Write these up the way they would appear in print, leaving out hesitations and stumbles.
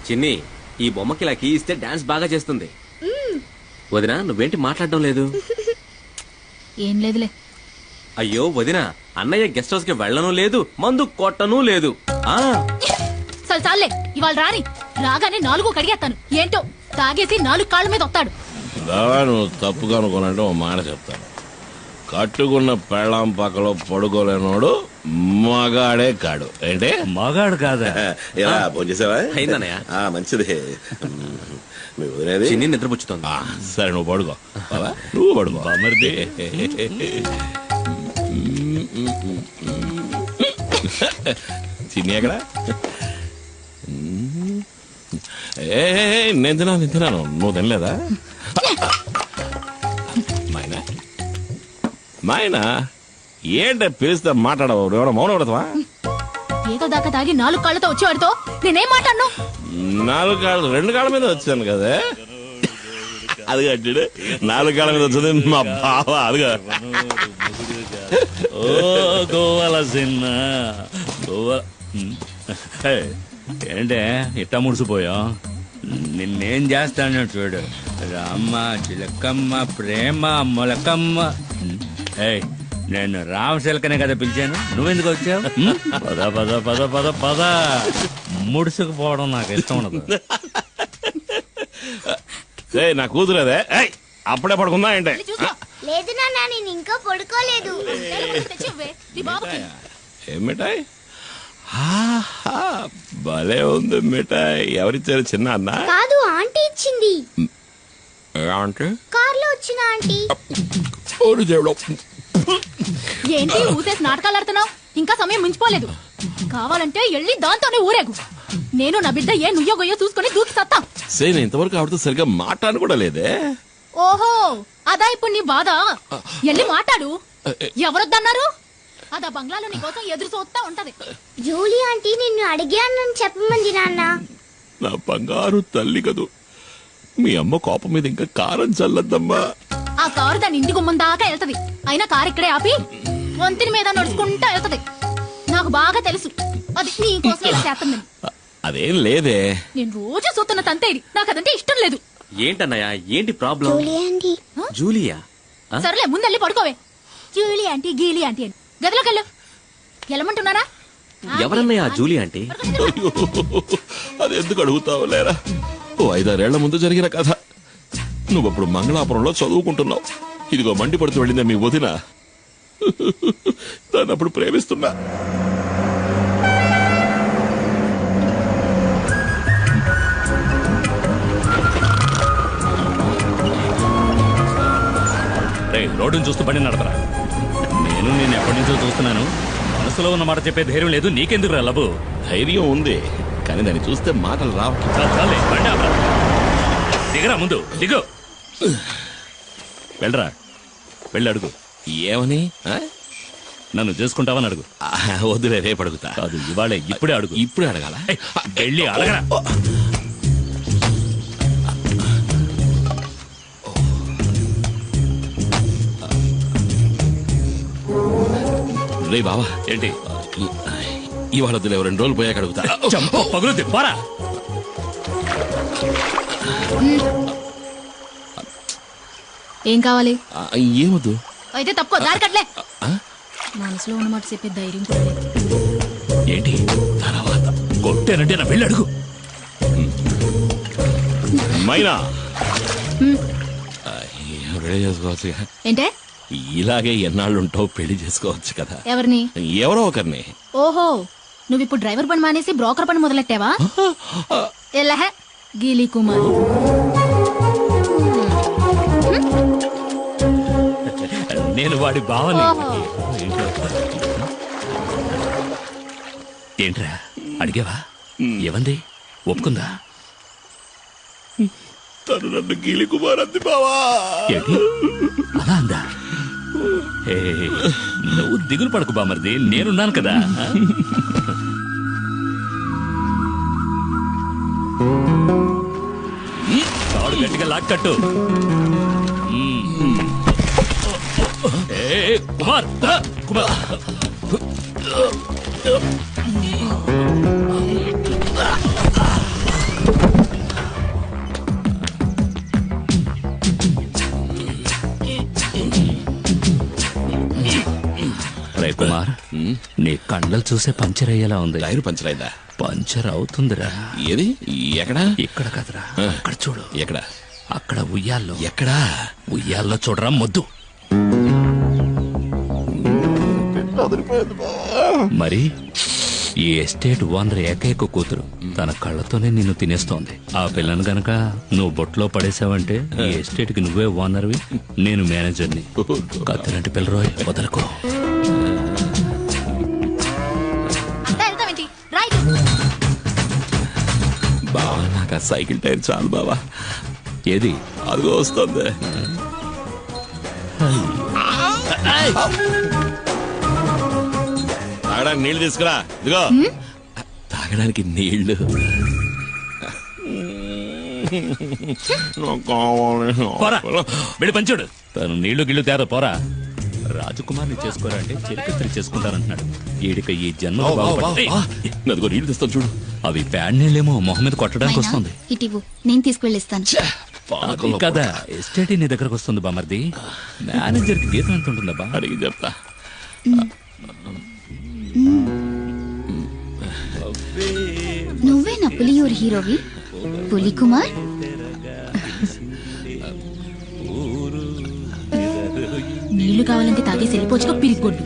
చిన్ని ఈ బొమ్మకి ఇలా కీ ఇస్తే డాన్స్ బాగా చేస్తుంది. వదినా నువ్వేంటి మాట్లాడడం లేదు? ఏం లేదులే. అయ్యో వదినా, అన్నయ్య గెస్ట్ హౌస్ కి వెళ్ళను లేదు, మందు కొట్టను లేదు. చాలే, ఇవాళ రాని రాగానే 4 కడిగేస్తాను. ఏంటో తాగేసి 4 కాళ్ళ మీద వస్తాడు. నువ్వు తప్పుగా అనుకోనంటే ఓ మాట చెప్తాను. కట్టుకున్న పెళ్ళాం పక్కలో పడుకోలేనోడు మగాడే కాడు. ఏంటి మగాడు కాదా? ఇలా భోంచేసావా? అయిందన్నయ్య. మంచిది. మీ వదిలేది చిన్ని నిద్రపుచ్చుతోంది. సరే నువ్వు పడుకో. నువ్వు పడుకో మరిది. చిన్ని ఎక్కడ? నేను తిన్నాను. నువ్వు తినలేదా? మైనా మైనా ఏంట పిలిస్తే మాట్లాడవు? ఎవరో మౌనం పడతావా? ఏదో దాకా తాగి 4 కాళ్ళతో వచ్చేవాడితో నేనేం మాట్లాడను? 4 కాళ్ళు 2 కాళ్ళ మీద వచ్చాను కదా. అది కట్టాడు 4 కాళ్ళ మీద వచ్చింది మా బావ. అదిగా ఓ గోవాల చిన్న గోవా. ఏంటే ఇట్టా ముడిసిపోయా? నిన్నేం చేస్తాను చూడు. రామ్మ చిలకమ్మ ప్రేమ మొలకమ్మ. నేను రామశిలకనే కదా పిలిచాను. నువ్వెందుకు వచ్చావు? పద పద పద పద పద. ముడుసుకుపోవడం నాకు ఇష్టం ఉండదు. నా కూతురేదే. అప్పుడే పడుకుందా ఏంటే? లేదు నాన్న, నేను ఇంకా పడుకోలేదు. ఏం మిఠాయి? భలే ఉంది మిఠాయి. ఎవరిచ్చారు? చిన్న అన్న కాదు, ఆంటీ ఇచ్చింది. అంటే కార్లో వచ్చిన ఆంటీ. ఏంటి ఊసేసి నాటకాలు ఆడుతున్నావు? ఇంకా సమయం మించిపోలేదు. కావాలంటే వెళ్ళి దాంతోనే ఊరేగు. నేను నా బిడ్డ ఏ నుయ్యో గొయ్యో చూసుకుని దూకి సత్తా. నేను ఇంతవరకు ఆవిడతో సరిగ్గా మాట్లాడను కూడా లేదే. ఓహో, అదా ఇప్పుడు నీ బాధ? వెళ్ళి మాట్లాడు. ఎవరొద్దన్నారు? అదా బంగ్లాలో నీ కోసం ఎదురు చూస్తా ఉంటది. జూలీ ఆంటీ నిన్ను అడిగానని చెప్పమంది నాన్న. నా బంగారు తల్లి కదూ. మీ అమ్మ కోపం మీద ఇంకా కారం చల్లద్దమ్మా. ఆ కారు దాని ఇంటి గుమ్మం దాకా వెళ్తది. అయినా కారు ఇక్కడే ఆపి వంతిని మీద నడుచుకుంటా వెళ్తది. నాకు బాగా తెలుసు అది నీ కోసం ఇలా చేస్తుంది. అదేం లేదే. నేను రోజు చూస్తున్న తంతే ఇది. నాకు అదంటే ఇష్టం లేదు. ఏంటన్నయ్య, ఏంటి ప్రాబ్లం? Julie aunty. జూలియా? సరేలే, ముందెళ్ళి పడుకోవే. జూలీ ఆంటీ గీలీ ఆంటీ అని గదిలోకి వెళ్ళు. వెళ్ళమంటున్నారా? ఎవరన్నయ్య జూలీ ఆంటీ? అది ఎందుకు అడుగుతావు లేరా? ఓ 5-6 ఏళ్ల ముందు జరిగిన కథ. నువ్వప్పుడు మంగళాపురంలో చదువుకుంటున్నావు. ఇదిగో మండి పడుతూ వెళ్ళిందే మీ వదిన. దాన్ని అప్పుడు ప్రేమిస్తున్నా. రోడ్డును చూస్తూ బండి నడపరా. నేను ఎప్పటి నుంచో చూస్తున్నాను. మనసులో ఉన్న మాట చెప్పే ధైర్యం లేదు. నీకెందుకు రా లబు? ధైర్యం ఉంది, కానీ దాన్ని చూస్తే మాటలు రావు. దిగరా, ముందు దిగు. వెళ్ళరా, వెళ్ళి అడుగు. ఏమని? నన్ను చేసుకుంటావని అడుగు. వద్దులే, రేపు అడుగుతా. కాదు, ఇవాళే, ఇప్పుడే అడుగు. ఇప్పుడే అడగాల? వెళ్ళి అడగరా. రే బావా, ఏంటి? ఇవాళ వద్దులే, 2 రోజులు పోయాక అడుగుతా. చంప పగులుద్ది, పోరా. ఏం కావాలి? ఏమొద్దు. అయితే తప్పుకో, దారి కట్లే. మనసులో ఉన్నమాట చెప్పే ధైర్యం కూడా లేదు. ఏంటి తర్వాత? కొట్టానంటే నా వెళ్ళి అడుగు. మైనా రెడీ చేసుకోవచ్చు. ఏంటే ఇలాగే ఎన్నాళ్ళు ఉంటావు? పెళ్లి చేసుకోవచ్చు కదా. ఎవరిని? ఎవరో ఒకరిని. ఓహో, నువ్వు ఇప్పుడు డ్రైవర్ పని మానేసి బ్రోకర్ పని మొదలెట్టావా? ఎల్లహే గీలీ కుమార్. నేను వాడి బావని. ఏంట్రా అడిగావా? ఏమంది? ఒప్పుకుందా? తను నన్ను గీలి కుమార్ అంది బావా. ఏంటి అలా అందా? నువ్వు దిగులు పడకు బామర్ది, నేనున్నాను కదా. తాడు గట్టిగా లాక్కట్టు. కుమార్ కుమార్ నీ కండలు చూసే పంచర్ అయ్యేలా ఉంది. టైర్ పంచర్ అయిందా? పంచర్ అవుతుందిరా. ఏది? ఎక్కడా? ఇక్కడ కదరా, ఆ. అక్కడ చూడు. ఎక్కడ? అక్కడ ఉయ్యాల్లో. ఎక్కడా? ఉయ్యాల్లో చూడరా మొద్దు. మరి ఈ ఎస్టేట్ ఓనర్ ఏకైక కూతురు తన కళ్ళతోనే నిన్ను తినేస్తోంది. ఆ పిల్లను గనక నువ్వు బొట్లో పడేసావంటే ఈ ఎస్టేట్ కి నువ్వే ఓనర్వి, నేను మేనేజర్ని. కత్తిలాంటి పిల్లరోయ్, వదలకు. అంతా వెళ్తావేంటి? రైట్. బావా నాకు ఆ సైకిల్ టైర్ చాలు బావా. ఏది? అదిగో వస్తుంది. తాగడానికి నీళ్లు తీసుకురా. ఇదిగో తాగడానికి నీళ్లు. నాకు కావాలి. పోరా, వెళ్ళి పంచుడు. తను నీళ్లు గిళ్ళు తేరా, పోరా. రాజకుమార్ని చేసుకోరా అంటే చిరకత్రి చేసుకుంటానంటున్నాడు. ఈడిక ఈ జన్మ అదిగో నీళ్లు తెస్తాను చూడు. అవి ప్యాడ్ నీళ్ళేమో మొహం మీద కొట్టడానికి వస్తుంది. ఇటివు, నేను తీసుకువెళ్ళిస్తాను. అది కదా ఎస్టేట్ నీ దగ్గరకు వస్తుంది బామర్ది. మేనేజర్ కి జీతం ఎంత ఉంటుందబ్బా? అడిగి చెప్తా. నువ్వే నా పులియూరు హీరోవి, పులి కుమార్. నీళ్లు కావాలంటే తాగేసి వెళ్ళిపోవచ్చుగా పిరిగొడ్డు.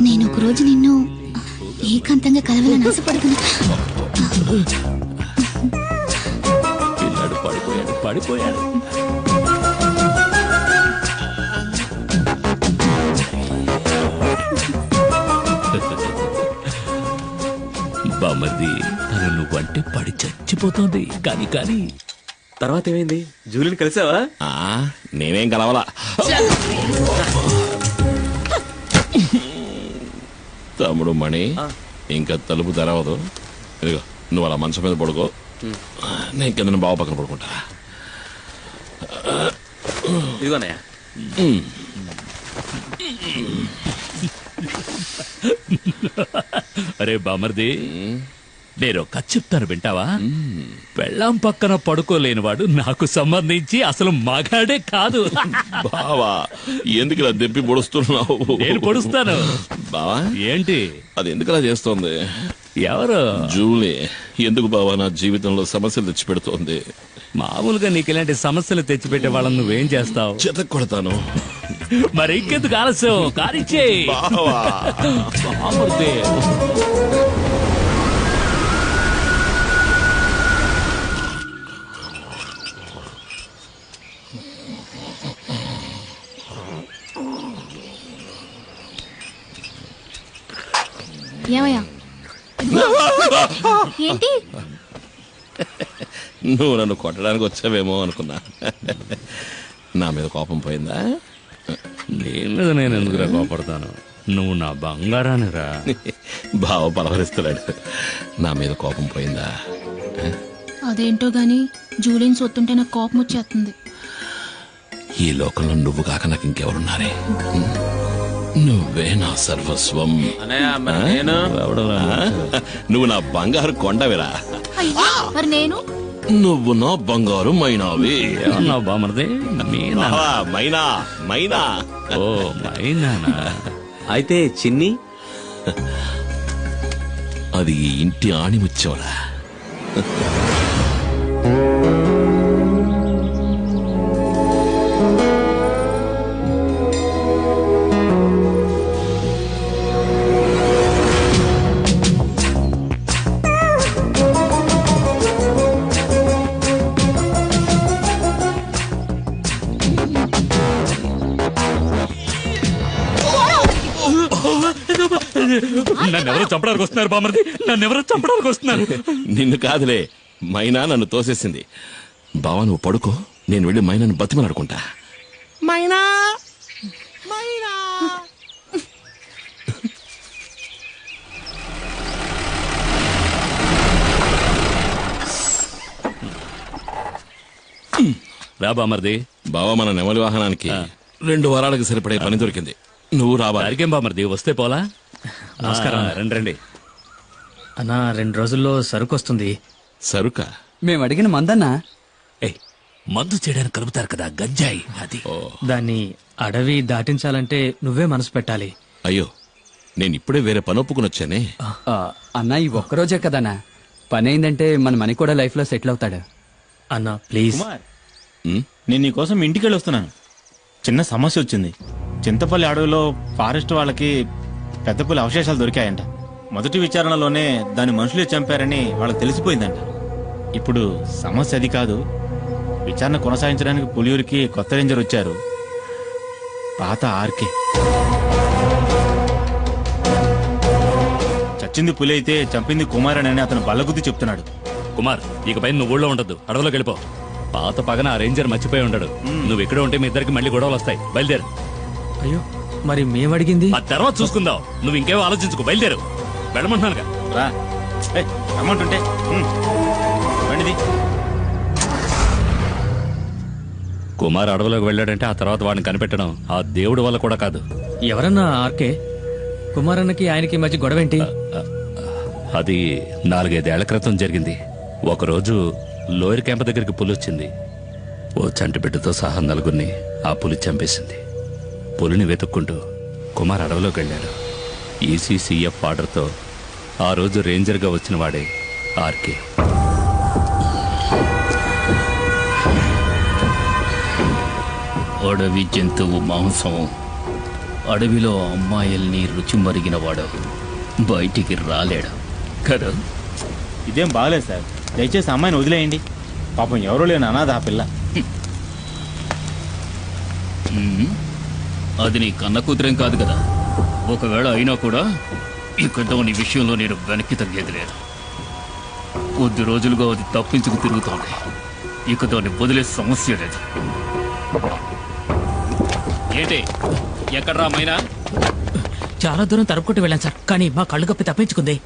నేను ఒక రోజు నిన్ను ఏకాంతంగా కలవాలని ఆశపడుతున్నా. పిల్లాడు పడిపోయాడు. బామర్ది, తను నువ్వంటే పడి చచ్చిపోతుంది. కానీ తర్వాత ఏమైంది? జూలిని కలిసావా? ఆ, నేనేం కలవాలా. తమ్ముడు మణి, ఇంకా తలుపు తెరవదు. ఇదిగో నువ్వు అలా మంచం మీద పడుకో, నేను కింద బావ పక్కన పడుకుంటా. ఇదిగోనయ్యా. అరే బామర్ది, నేను కథ చెప్తాను వింటావా? పెళ్ళాం పక్కన పడుకోలేనివాడు నాకు సంబంధించి అసలు మగాడే కాదు. బావా ఎందుకు ఇలా దెప్పి పొడుస్తున్నావు? నేను పొడుస్తాను. బావా ఏంటి? అది ఎందుకు ఇలా చేస్తోంది? ఎవరు? జూలీ. ఎందుకు బావా నా జీవితంలో సమస్యలు తెచ్చి పెడుతోంది? మామూలుగా నీకు ఇలాంటి సమస్యలు తెచ్చిపెట్టే వాళ్ళని నువ్వేం చేస్తావు? చెత్త కొడతాను. మరి ఇంకెందుకు ఆలస్యం? కానిచ్చే బావా. ఏమయ్యా? ఏంటి? నువ్వు నన్ను కొట్టడానికి వచ్చావేమో అనుకున్నా. నా మీద కోపం పోయిందా? నీ మీద నేను ఎందుకురా కోపడతాను? నువ్వు నా బంగారానిరా. బావ పలవరిస్తున్నాడు. నా మీద కోపం పోయిందా? అదేంటో గాని జూలిని సొత్తుంటే నాకు కోపం వచ్చేస్తుంది. ఈ లోకంలో నువ్వు కాక నాకు ఇంకెవరున్నారే? నువ్వే నా సర్వస్వం. అన్నయ్య, మరి నేను? నువ్వు నా బంగారు కొండవిరా. అయ్యో, మరి నేను? నువ్వు నా బంగారు మైనావి. ఏమన్నావు బామర్ది? మీనా? బావా, మైనా మైనా. ఓ మైనానా? అయితే చిన్ని? అది ఈ ఇంటి ఆణిముచ్చోరా. నన్నెవరో చంపడానికి వస్తున్నారు బామర్ది, నన్నెవరో చంపడానికి వస్తున్నారు. నిన్ను కాదులే, మైనా నన్ను తోసేసింది. బావా నువ్వు పడుకో, నేను వెళ్ళి మైనాను బతిమలాడుకుంటా. మైనా మైనా. రా బామర్ది. బావా మన నెమలి వాహనానికి 2 వారాలకు సరిపడే పని దొరికింది. నువ్వు రావా? దారికేం బామర్ది, వస్తే పోలా. నమస్కారం. రండి. అన్నా 2 రోజుల్లో సరుకు వస్తుంది. సరుక? మేము అడిగిన మందన్నా. ఏయ్, మందు చేయడానికి కలుపుతారు కదా గంజాయి అది. దాన్ని అడవి దాటించాలంటే నువ్వే మనసు పెట్టాలి. అయ్యో నేను ఇప్పుడే వేరే పని ఒప్పుకుని వచ్చానే. అన్నా ఈ ఒక్కరోజే కదన్నా పని అయిందంటే మన మనీ కూడా లైఫ్ లో సెటిల్ అవుతాడు. అన్నా ప్లీజ్. కుమార్ ఉమ్, నేను నీకోసం ఇంటికి వెళ్ళి వస్తున్నాను. చిన్న సమస్య వచ్చింది. చింతపల్లి అడవిలో ఫారెస్ట్ వాళ్ళకి పెద్ద పులి అవశేషాలు దొరికాయంట. మొదటి విచారణలోనే దాని మనుషులే చంపారని వాళ్ళకి తెలిసిపోయిందంట. ఇప్పుడు సమస్య అది కాదు. విచారణ కొనసాగించడానికి పులియూరికి కొత్త రేంజర్ వచ్చారు, పాత ఆర్కే. చచ్చింది పులి అయితే చంపింది కుమార్ అని అతను బల్లగుద్ది చెప్తున్నాడు. కుమార్ ఇకపై నువ్వు ఊళ్ళో ఉండదు, అడవిలోకి వెళ్ళిపో. పాత పగన ఆ రేంజర్ మర్చిపోయి ఉండడు. నువ్వు ఇక్కడే ఉంటే మీ ఇద్దరికి మళ్ళీ గొడవలు వస్తాయి. బయలుదేరు. అయ్యో మరి మేమడిగింది. ఆ తర్వాత చూసుకుందాం. నువ్వు ఇంకేమో ఆలోచించుకో. బయలుదేరు. వెళ్ళమంటున్నానుగా. రా అమౌంట్ ఉంటే రండిది. కుమార్ అడవిలోకి వెళ్ళాడంటే ఆ తర్వాత వాడిని కనిపెట్టడం ఆ దేవుడి వల్ల కూడా కాదు. ఎవరన్నా ఆర్కే? కుమారన్నకి ఆయనకి మధ్య గొడవేంటి? అది 4-5 ఏళ్ల క్రితం జరిగింది. ఒకరోజు లోయర్ క్యాంప్ దగ్గరికి పులి వచ్చింది. ఓ చంటి బిడ్డతో సహా నలుగురిని ఆ పులి చంపేసింది. పులిని వెతుక్కుంటూ కుమార్ అడవిలోకి వెళ్ళాడు. ఈసీసీఎఫ్ ఆర్డర్తో ఆ రోజు రేంజర్గా వచ్చిన వాడే ఆర్కే. అడవి జంతువు మాంసం అడవిలో అమ్మాయిల్ని రుచి మరిగినవాడు బయటికి రాలేడు కదా. ఇదేం బాగలేదు సార్. దయచేసి అమ్మాయిని వదిలేయండి. పాపం ఎవరూ లేని అనాథ ఆ పిల్ల. అది నీ కన్న కూతురేం కాదు కదా. ఒకవేళ అయినా కూడా ఇక్కడతో నీ విషయంలో నేను వెనక్కి తగ్గేది లేదు. కొద్ది రోజులుగా అది తప్పించుకు తిరుగుతోంది. ఇక దాన్ని వదిలే సమస్య లేదు. ఏంటి ఎక్కడ రామైనా? చాలా దూరం తరుపుకుంటూ వెళ్ళాను సార్, కానీ మా కళ్ళు కప్పి తప్పించుకుంది.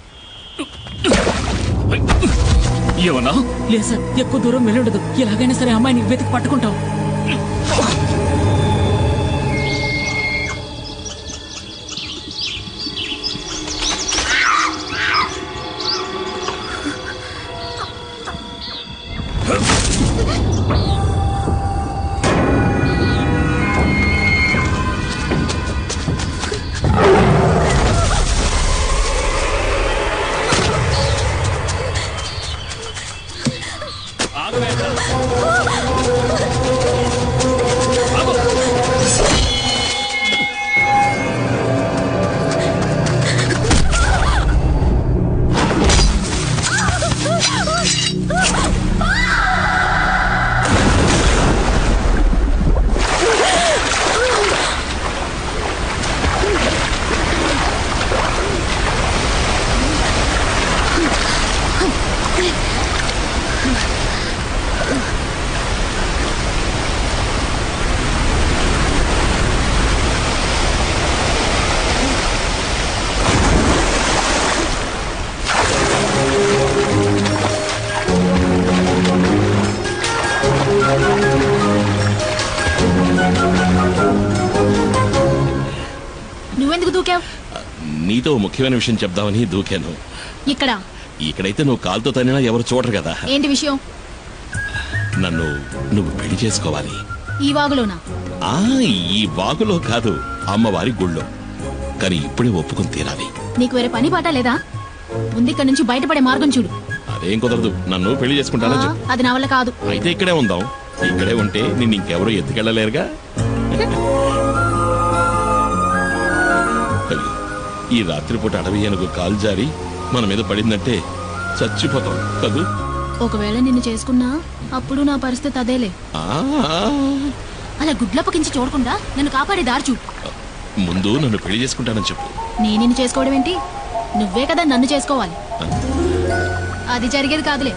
ఏమన్నా? లేదు సార్, ఎక్కువ దూరం వెళ్ళుండదు. ఎలాగైనా సరే అమ్మాయిని వెతికి పట్టుకుంటాం. నువ్వెందుకు దూకావు? నీతో ఓ ముఖ్యమైన విషయం చెప్దామని దూకాను. ఇక్కడ ఇక్కడైతే నువ్వు కాలుతో తనినా ఎవరు చూడరు కదా. ఏంటి విషయం? నువ్వు పెళ్లి చేసుకోవాలి. ఈ వాగులోనా? ఆ ఈ వాగులో కాదు, అమ్మవారి గుళ్ళో. కానీ ఇప్పుడే ఒప్పుకొని తీరాలి. నీకు వేరే పని పాట లేదా? ముందు ఇక్కడ నుంచి బయటపడే మార్గం చూడు. అదేం కుదరదు. నన్ను పెళ్లి చేసుకుంటానని చెప్పు. అది నా వల్ల కాదు. అయితే ఇక్కడే ఉందాం. ఇక్కడే ఉంటే నిన్ను ఇంకెవరూ ఎత్తుకెళ్ళలేరుగా. అయ్యో, ఈ రాత్రిపూట అడవి ఏనుగు కాలు జారి మన మీద పడిందంటే చచ్చిపోతాం కదూ. ఒకవేళ నిన్ను చేసుకున్నా అప్పుడు నా పరిస్థితి అదేలే. ఆ, అలా గుడ్లప్పకించి చూడకుండా నన్ను కాపాడే దారి చూడు. ముందు నన్ను పెళ్లి చేసుకుంటానని చెప్పు. నేను నిన్ను చేసుకోవడం ఏంటి? నువ్వే కదా నన్ను చేసుకోవాలి. అది జరిగేది కాదులే.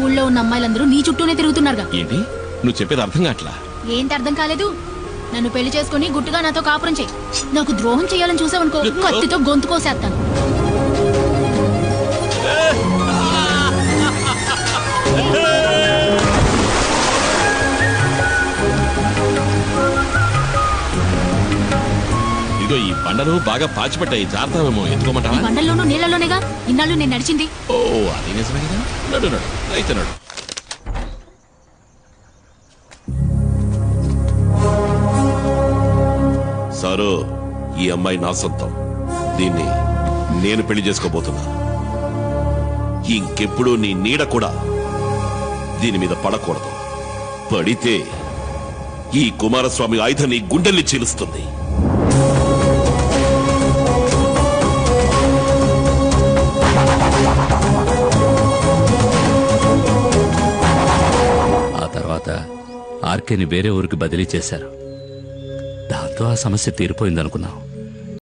ఊళ్ళో ఉన్న అమ్మాయిలందరూ నీ చుట్టూనే తిరుగుతున్నారుగా. ఏంటి నువ్వు చెప్పేది అర్థం కావట్లా? ఏంటి అర్థం కాలేదు? నన్ను పెళ్లి చేసుకుని గుట్టుగా నాతో కాపురం చెయ్యి. నాకు ద్రోహం చేయాలని చూసావనుకో, కత్తితో గొంతు కోసేస్తాను. ఇదిగో ఈ బండలు బాగా పాచిపట్టాయి, జాగ్రత్తమేమో. ఈ ఎత్తుకోమంటావా? బండల్లోనూ నీళ్ళలోనేగా ఇన్నాళ్ళు నేను నడిచింది. ఓ అది నిజమే కదా. నడు నడు అయితే నడు. సారు, ఈ అమ్మాయి నా సొంతం. దీన్ని నేను పెళ్లి చేసుకోబోతున్నా. ఇంకెప్పుడు నీ నీడ కూడా దీని మీద పడకూడదు. పడితే ఈ కుమారస్వామి ఆయుధం నీ గుండెల్ని చీలుస్తుంది. ఆ తర్వాత ఆర్కేని వేరే ఊరికి బదిలీ చేశారు. దాంతో ఆ సమస్య తీరిపోయిందనుకున్నాం.